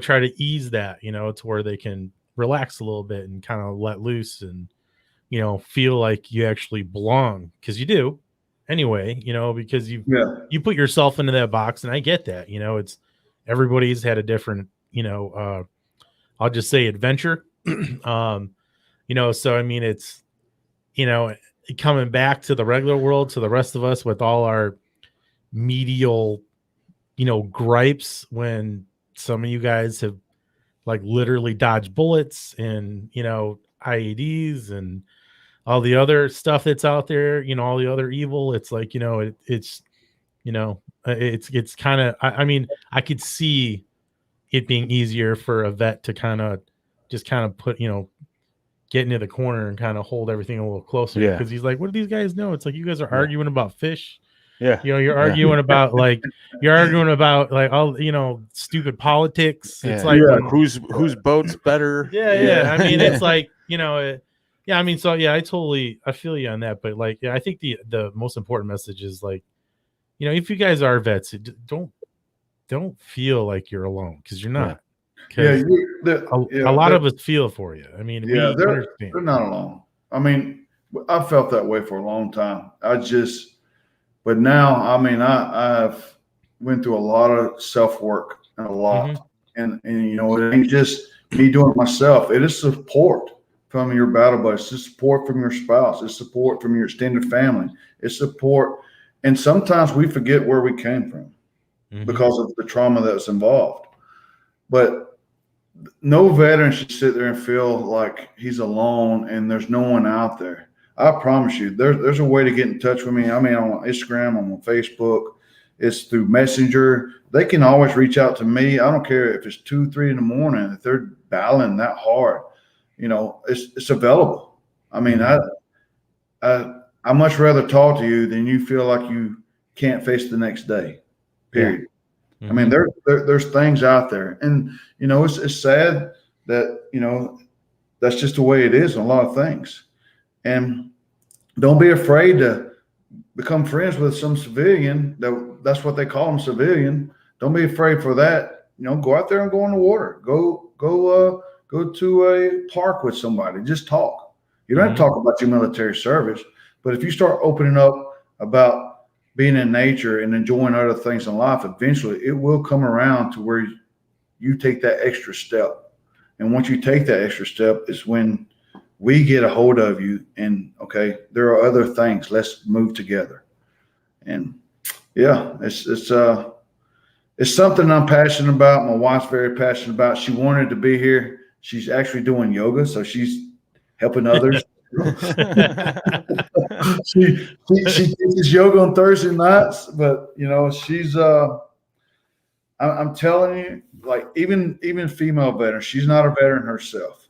try to ease that, to where they can relax a little bit and kind of let loose and, feel like you actually belong, because you do anyway, because you put yourself into that box. And I get that, it's everybody's had a different, I'll just say adventure. So I mean, it's, coming back to the regular world, to the rest of us with all our medial, gripes, when some of you guys have like literally dodged bullets and, IEDs and all the other stuff that's out there, all the other evil. It's like, it's kind of, I mean, I could see it being easier for a vet to kind of put, get into the corner and kind of hold everything a little closer, because he's like, what do these guys know? It's like, you guys are arguing about fish. You're arguing about all, stupid politics. It's like, whose boat's better. I mean, it's like, I mean, so I feel you on that. But like, I think the most important message is like, if you guys are vets, don't feel like you're alone, because you're not. A lot of us feel for you. I mean, they're not alone. I mean, I felt that way for a long time. But now, I mean, I've went through a lot of self-work and a lot. And it ain't just me doing it myself. It is support from your battle buddies. It's support from your spouse. It's support from your extended family. It's support. And sometimes we forget where we came from because of the trauma that's involved. But no veteran should sit there and feel like he's alone and there's no one out there. I promise you, there's a way to get in touch with me. I mean, I'm on Instagram, I'm on Facebook, it's through Messenger. They can always reach out to me. I don't care if it's 2, 3 in the morning, if they're battling that hard, it's available. I mean, I much rather talk to you than you feel like you can't face the next day, period. I mean, there's things out there, and it's sad that that's just the way it is in a lot of things. And don't be afraid to become friends with some civilian. That's what they call them, civilian. Don't be afraid for that. Go out there and go in the water. Go to a park with somebody. Just talk. You don't have to talk about your military service, but if you start opening up about being in nature and enjoying other things in life, eventually it will come around to where you take that extra step. And once you take that extra step is when we get a hold of you and, okay, there are other things. Let's move together. And it's something I'm passionate about. My wife's very passionate about. She wanted to be here. She's actually doing yoga, so she's helping others. she teaches yoga on Thursday nights, but she's I'm telling you, like even female veterans, she's not a veteran herself,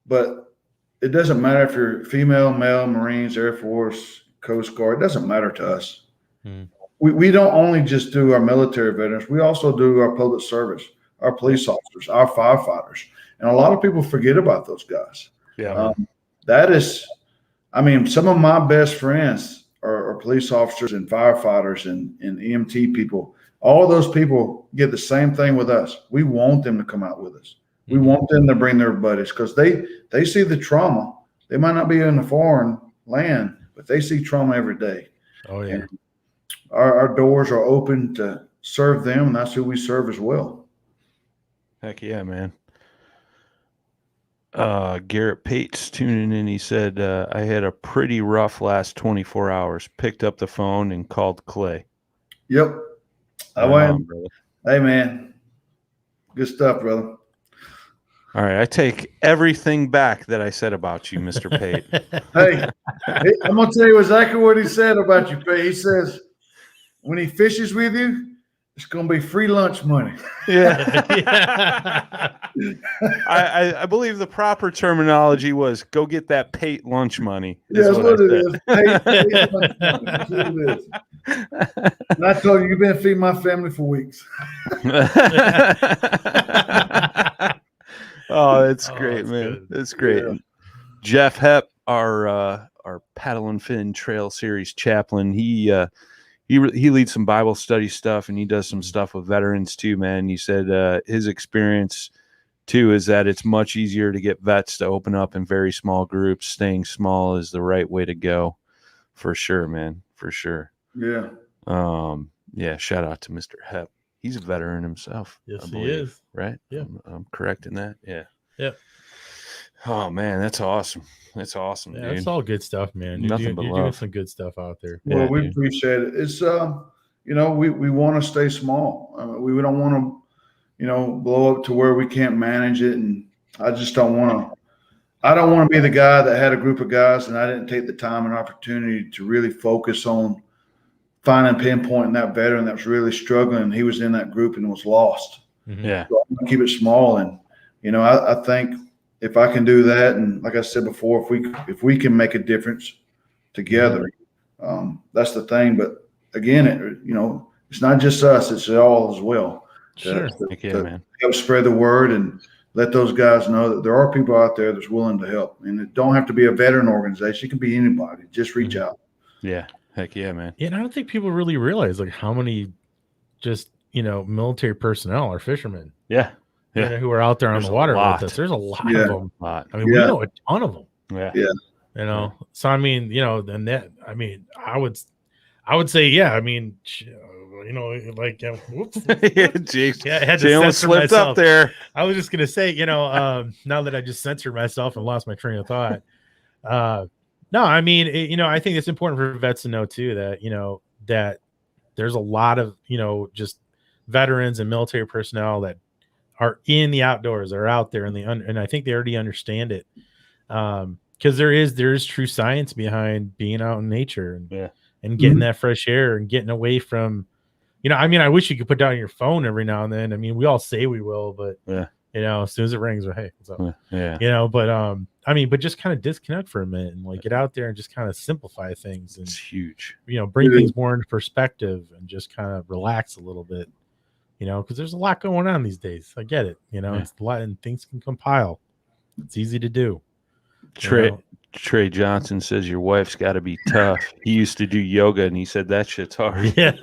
but it doesn't matter if you're female, male, Marines, Air Force, Coast Guard. It doesn't matter to us. We don't only just do our military veterans, we also do our public service, our police officers, our firefighters, and a lot of people forget about those guys. That is, I mean, some of my best friends are police officers and firefighters and EMT people. All those people get the same thing with us. We want them to come out with us. We want them to bring their buddies because they see the trauma. They might not be in a foreign land, but they see trauma every day. Oh, yeah. And our doors are open to serve them, and that's who we serve as well. Heck yeah, man. Garrett Pates tuning in. He said, I had a pretty rough last 24 hours. Picked up the phone and called Clay. Yep. I went. Hey, man. Good stuff, brother. All right, I take everything back that I said about you, Mr. Pate. Hey, I'm gonna tell you exactly what he said about you, Pete. He says when he fishes with you, it's gonna be free lunch money. Yeah. I believe the proper terminology was go get that Pate lunch money. Yeah, that's what it is. Pate lunch money. That's what it is. And I told you, you've been feeding my family for weeks. Oh, it's great, man. Good. It's great. Yeah. Jeff Hepp, our Paddle and Fin Trail Series chaplain, he leads some Bible study stuff, and he does some stuff with veterans too, man. He said his experience too is that it's much easier to get vets to open up in very small groups. Staying small is the right way to go, for sure, man, for sure. Yeah. Yeah. Shout out to Mr. Hepp. He's a veteran himself. Yes, I he believe, is. right? Yeah. I'm correct in that. Yeah. Yeah. Oh man, that's awesome. That's awesome, Yeah, dude. it's all good stuff, man. You're Nothing but doing love. some good stuff out there. Well, Yeah, we dude. appreciate it. It's we want to stay small. We don't want to, blow up to where we can't manage it. And I just don't want to. I don't want to be the guy that had a group of guys and I didn't take the time and opportunity to really focus on finding, pinpointing that veteran that was really struggling. He was in that group and was lost. Mhm. Yeah. So I'm gonna keep it small, and I think if I can do that, and like I said before, if we can make a difference together, that's the thing. But again, it's not just us; it's all as well. Sure. Heck yeah, man. Help spread the word and let those guys know that there are people out there that's willing to help, and it don't have to be a veteran organization; it can be anybody. Just reach out. Yeah. Heck yeah, man. Yeah, and I don't think people really realize like how many just military personnel are fishermen. Yeah. Yeah. Who are out there on There's the a water lot. with us. There's a lot Yeah. of them. Lot. I mean, we know a ton of them. Yeah. So I mean, then that I would say, yeah. I mean, like, whoops. Yeah, Jake. Yeah, I had to Jay almost censor slipped myself. up there. I was just gonna say, now that I just censored myself and lost my train of thought. No, I mean, I think it's important for vets to know too that that there's a lot of just veterans and military personnel that are in the outdoors, are out there, and I think they already understand it, because there is true science behind being out in nature and getting that fresh air and getting away from, I wish you could put down your phone every now and then. I mean, we all say we will, but as soon as it rings, hey, what's up? Yeah. But just kind of disconnect for a minute and get out there and just kind of simplify things and It's huge. bring things more into perspective and just kind of relax a little bit, because there's a lot going on these days. I get it. It's a lot and things can compile. It's easy to do. Trey Johnson says your wife's got to be tough. He used to do yoga and he said that shit's hard. Yeah.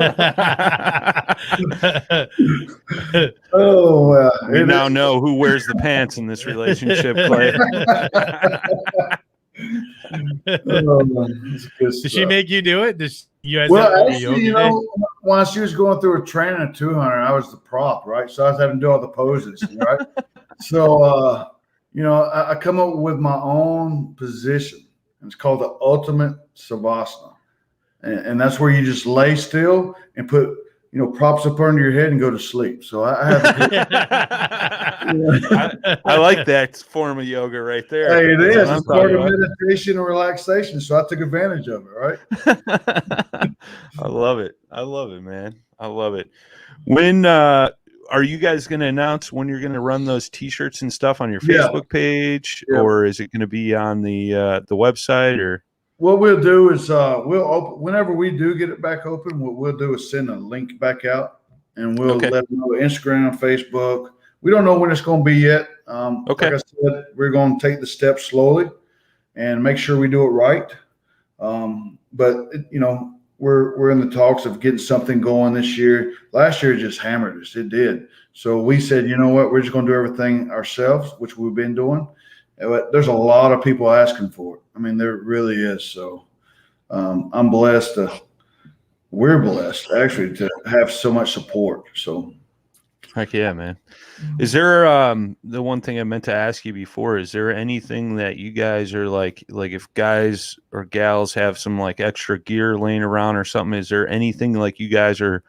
Oh, well, We now know who wears the pants in this relationship, Clay. Did she make you do it? Did you guys Well, have a actually, yoga day? while she was going through a training at 200, I was the prop, right? So I was having to do all the poses, right? So, I come up with my own position. It's called the ultimate savasana. And that's where you just lay still and put, props up under your head and go to sleep. So I have I like that form of yoga right there. Hey, it is. That's what I'm It's part talking of about. meditation and relaxation. So I took advantage of it, right? I love it. I love it, man. I love it. When are you guys going to announce when you're going to run those T-shirts and stuff on your Facebook page, or is it going to be on the website? Or what we'll do is we'll open whenever we do get it back open. What we'll do is send a link back out, and we'll let them know Instagram, Facebook. We don't know when it's going to be yet. Like I said, we're going to take the steps slowly and make sure we do it right. But we're in the talks of getting something going this year. Last year just hammered us. It did. So we said, you know what, we're just going to do everything ourselves, which we've been doing. But there's a lot of people asking for it. I mean, there really is. So I'm blessed. We're blessed actually to have so much support. So. Heck yeah, man. Is there the one thing I meant to ask you before, is there anything that you guys are like if guys or gals have some extra gear laying around or something, is there anything you guys are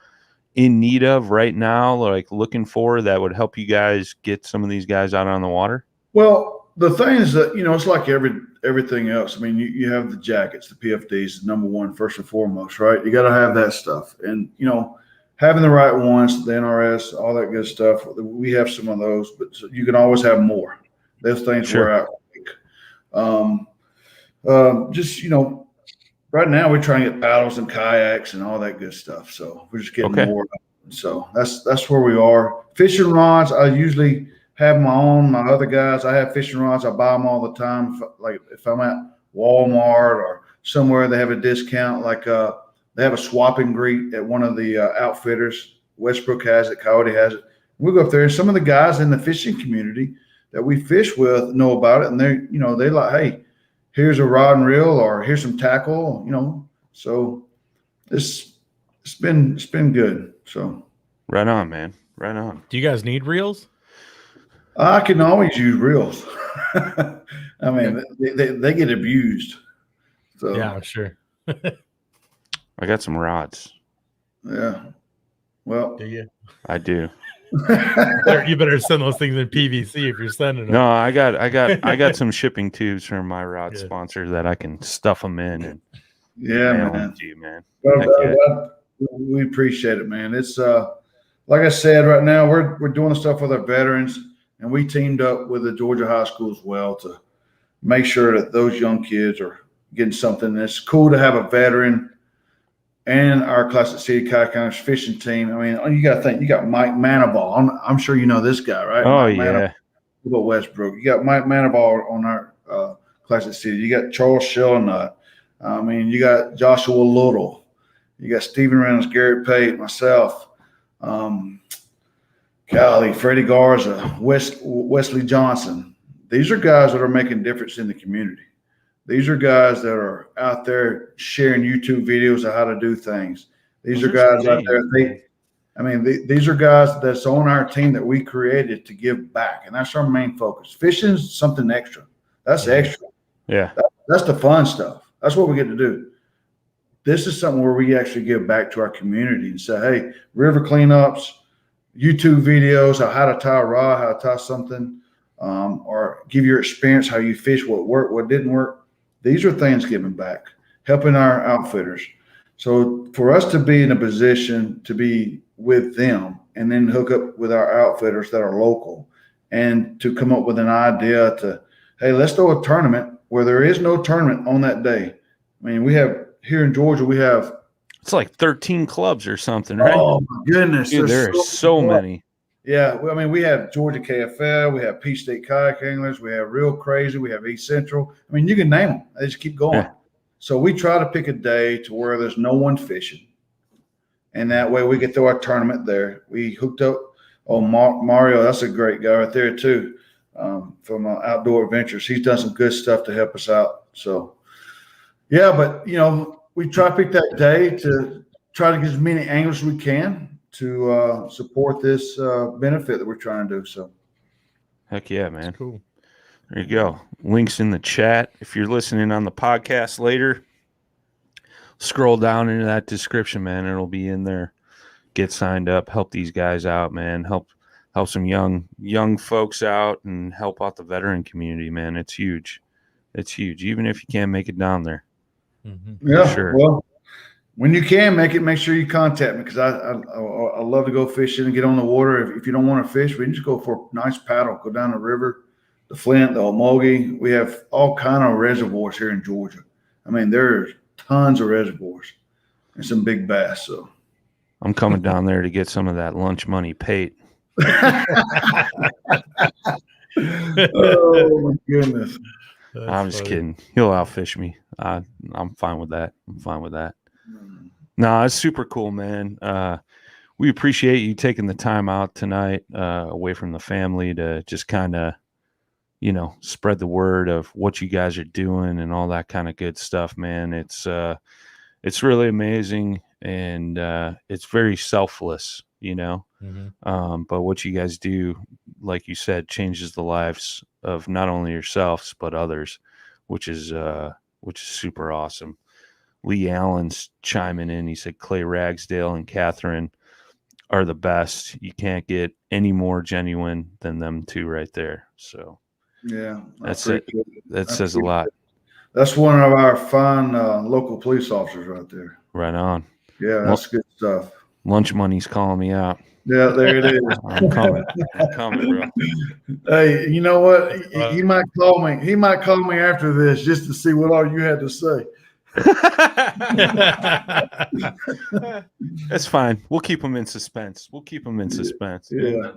in need of right now, like looking for that would help you guys get some of these guys out on the water? Well, the thing is that, it's like everything else. I mean, you have the jackets, the PFDs, number one, first and foremost, right? You got to have that stuff. And, having the right ones, the NRS, all that good stuff. We have some of those, but you can always have more. Those things wear out quick. Right now we're trying to get paddles and kayaks and all that good stuff. So we're just getting more. So that's where we are. Fishing rods, I usually have my other guys. I have fishing rods. I buy them all the time. If I'm at Walmart or somewhere, they have a discount. They have a swap and greet at one of the outfitters. Westbrook has it. Coyote has it. We go up there, and some of the guys in the fishing community that we fish with know about it, and they're like, hey, here's a rod and reel, or here's some tackle, So it's been good. So right on, man. Right on. Do you guys need reels? I can always use reels. I mean, they get abused. So yeah, I'm sure. I got some rods. Yeah. Well, do you? I do. You better send those things in PVC if you're sending them. No, I got some shipping tubes from my rod sponsor that I can stuff them in and mail them to you, man. We appreciate it, man. It's like I said, right now we're doing the stuff with our veterans, and we teamed up with the Georgia high school as well to make sure that those young kids are getting something. It's cool to have a veteran and our Classic City Kayak fishing team. I mean, you got to think, you got Mike Manaball. I'm sure you know this guy, right? Oh, Mike yeah. Manaball, Westbrook. You got Mike Manaball on our Classic City. You got Charles Schiller. I mean, you got Joshua Little. You got Stephen Reynolds, Garrett Pate, myself. Freddie Garza, Wesley Johnson. These are guys that are making a difference in the community. These are guys that are out there sharing YouTube videos of how to do things. These are guys out there. These are guys that's on our team that we created to give back, and that's our main focus. Fishing is something extra. That's extra. Yeah, that's the fun stuff. That's what we get to do. This is something where we actually give back to our community and say, hey, river cleanups, YouTube videos of how to tie a rod, how to tie something, or give your experience, how you fish, what worked, what didn't work. These are things giving back, helping our outfitters. So for us to be in a position to be with them and then hook up with our outfitters that are local and to come up with an idea to, hey, let's throw a tournament where there is no tournament on that day. I mean, we have here in Georgia, it's like 13 clubs or something, right? Oh my goodness. Dude, there are so many. Yeah. Well, I mean, we have Georgia KFL, we have Peach State Kayak Anglers, we have Real Crazy, we have East Central. I mean, you can name them. They just keep going. Yeah. So we try to pick a day to where there's no one fishing. And that way we can throw our tournament there. We hooked up. Oh, Mario, that's a great guy right there too, from Outdoor Adventures. He's done some good stuff to help us out. So, yeah, but, we try to pick that day to try to get as many anglers as we can to support this benefit that we're trying to do. So, heck yeah, man. That's cool. There you go. Links in the chat. If you're listening on the podcast later, scroll down into that description, man. It'll be in there. Get signed up. Help these guys out, man. Help some young folks out and help out the veteran community, man. It's huge. It's huge. Even if you can't make it down there. Mm-hmm. Yeah, sure. Well, when you can make it, make sure you contact me because I love to go fishing and get on the water. If you don't want to fish, we can just go for a nice paddle, go down the river, the Flint, the Omogi. We have all kind of reservoirs here in Georgia. I mean, there's tons of reservoirs and some big bass. So I'm coming down there to get some of that lunch money paid. Oh my goodness. I'm just kidding. He'll outfish me. I'm fine with that. No, it's super cool, man. We appreciate you taking the time out tonight away from the family to just kind of, spread the word of what you guys are doing and all that kind of good stuff, man. It's really amazing, and it's very selfless, Mm-hmm. But what you guys do, like you said, changes the lives of not only yourselves but others, which is super awesome. Lee Allen's chiming in. He said Clay Ragsdale and Catherine are the best. You can't get any more genuine than them two right there. So Yeah, that's it. That says a lot. That's one of our fine local police officers right there. Right on. Yeah, that's good stuff. Lunch money's calling me out. Yeah, there it is. I'm coming, bro. Hey, you know what? He might call me. He might call me after this just to see what all you had to say. That's fine. We'll keep him in suspense. Yeah.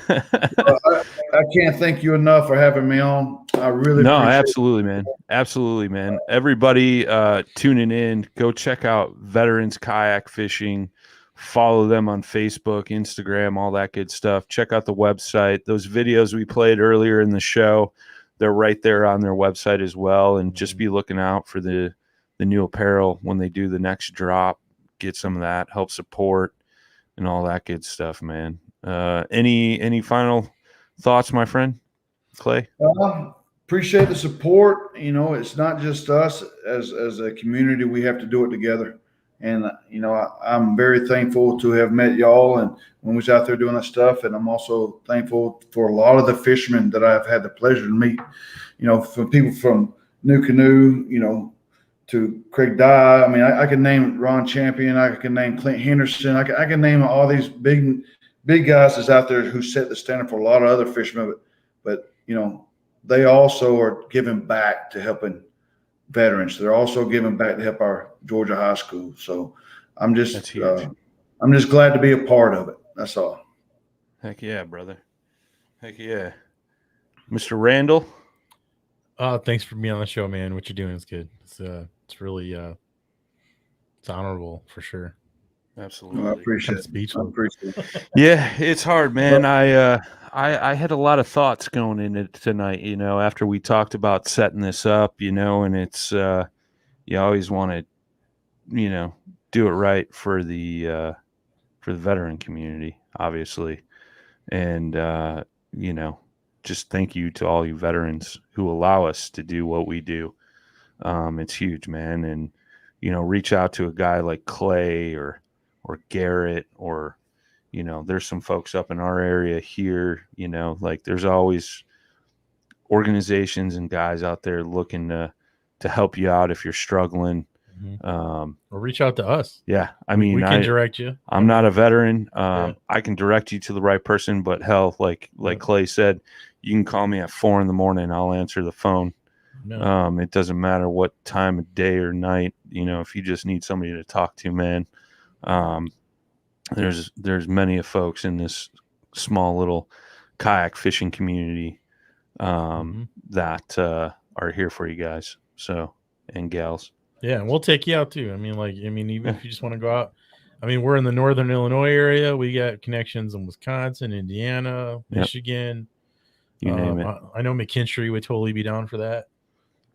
I can't thank you enough for having me on. I really absolutely, man. Absolutely, man. Everybody tuning in, go check out Veterans Kayak Fishing. Follow them on Facebook, Instagram, all that good stuff. Check out the website. Those videos we played earlier in the show, they're right there on their website as well. And just be looking out for the new apparel when they do the next drop. Get some of that, help support, and all that good stuff, man. Any final thoughts, my friend Clay? Appreciate the support. You know, it's not just us as a community. We have to do it together. And, you know, I'm very thankful to have met y'all and when we was out there doing that stuff. And I'm also thankful for a lot of the fishermen that I've had the pleasure to meet, you know, from people from New Canoe, you know, to Craig Dye. I mean, I can name Ron Champion. I can name Clint Henderson. I can name all these big guys that's out there who set the standard for a lot of other fishermen. But you know, they also are giving back to helping veterans. They're also giving back to help our Georgia high school. So I'm just glad to be a part of it. That's all. Heck yeah, brother. Heck yeah. Mr. Randall. Thanks for being on the show, man. What you're doing is good. It's really it's honorable for sure. Absolutely. I appreciate it. Yeah, it's hard, man. I had a lot of thoughts going into tonight, you know, after we talked about setting this up, you know, and it's you always want to, you know, do it right for the veteran community, obviously. And you know, just thank you to all you veterans who allow us to do what we do. It's huge, man. And you know, reach out to a guy like Clay or Garrett, or you know, there's some folks up in our area here, you know, like there's always organizations and guys out there looking to help you out if you're struggling. Or reach out to us. Yeah, I mean, we can direct you. I'm not a veteran. I can direct you to the right person, but hell, like Clay said, you can call me at 4 a.m. I'll answer the phone. No. It doesn't matter what time of day or night, you know, if you just need somebody to talk to, man. There's many of folks in this small little kayak fishing community that are here for you guys. So, and gals. Yeah, and we'll take you out too. I mean, even if you just want to go out. I mean, we're in the northern Illinois area. We got connections in Wisconsin, Indiana, Michigan. You name it. I know McKinstry would totally be down for that.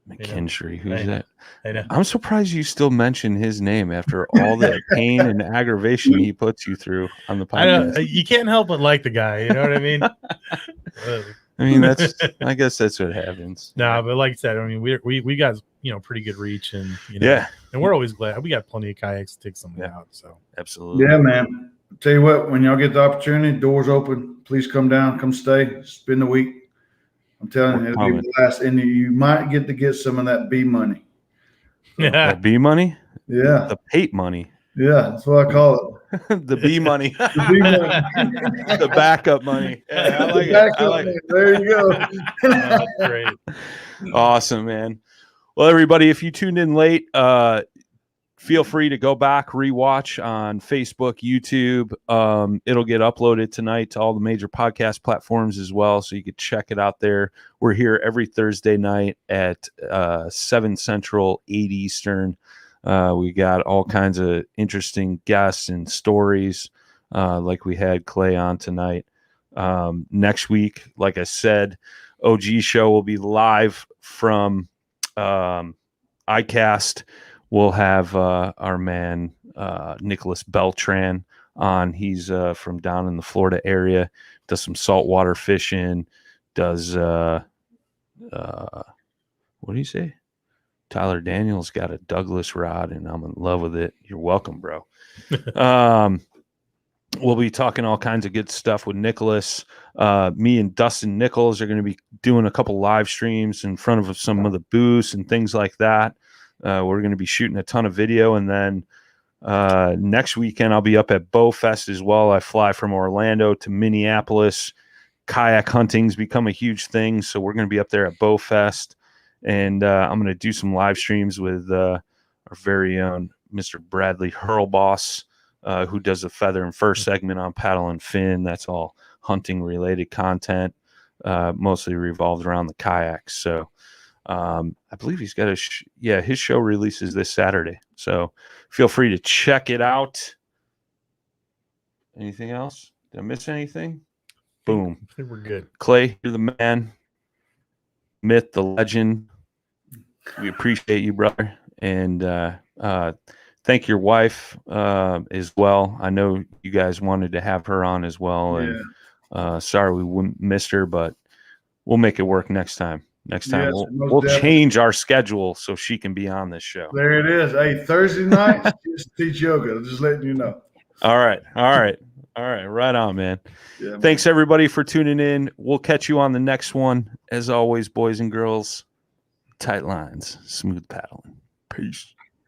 McKinstry, who's that? I know. I'm surprised you still mention his name after all the pain and aggravation he puts you through on the podcast. I know, you can't help but like the guy. You know what I mean? I mean, I guess that's what happens. No, but like I said, I mean, we got, you know, pretty good reach, and you know, and we're always glad we got plenty of kayaks to take something out. So absolutely, yeah, man. I'll tell you what, when y'all get the opportunity, doors open. Please come down, come stay, spend the week. I'm telling you, it'll be blast, and you might get some of that B money. That B money? Yeah, the Pate money. Yeah, that's what I call it. The B money. The B money. The backup money. Yeah, I like it. I like it. There you go. That's great. Awesome, man. Well, everybody, if you tuned in late, feel free to go back, rewatch on Facebook, YouTube. It'll get uploaded tonight to all the major podcast platforms as well, so you could check it out there. We're here every Thursday night at 7 Central, 8 Eastern. We got all kinds of interesting guests and stories, like we had Clay on tonight. Next week, like I said, OG show will be live from ICAST. We'll have our man Nicholas Beltran on. He's from down in the Florida area, does some saltwater fishing, does what do you say? Tyler Daniels got a Douglas rod, and I'm in love with it. You're welcome, bro. we'll be talking all kinds of good stuff with Nicholas. Me and Dustin Nichols are going to be doing a couple live streams in front of some of the booths and things like that. We're going to be shooting a ton of video, and then next weekend I'll be up at Bow Fest as well. I fly from Orlando to Minneapolis. Kayak hunting's become a huge thing, so we're going to be up there at Bow Fest, and I'm going to do some live streams with our very own Mr. Bradley Hurlboss, who does the Feather and Fur segment on Paddle and Fin. That's all hunting related content, mostly revolved around the kayaks. So I believe he's got his show releases this Saturday. So feel free to check it out. Anything else? Did I miss anything? Boom. I think we're good. Clay, you're the man. Myth, the legend. We appreciate you, brother. And thank your wife as well. I know you guys wanted to have her on as well. Yeah. And sorry we missed her, but we'll make it work next time. Next time Yes, we'll change our schedule so she can be on this show. There it is. Hey, Thursday night, just teach yoga. Just letting you know. All right. Right on, man. Yeah, man. Thanks, everybody, for tuning in. We'll catch you on the next one. As always, boys and girls, tight lines, smooth paddling. Peace.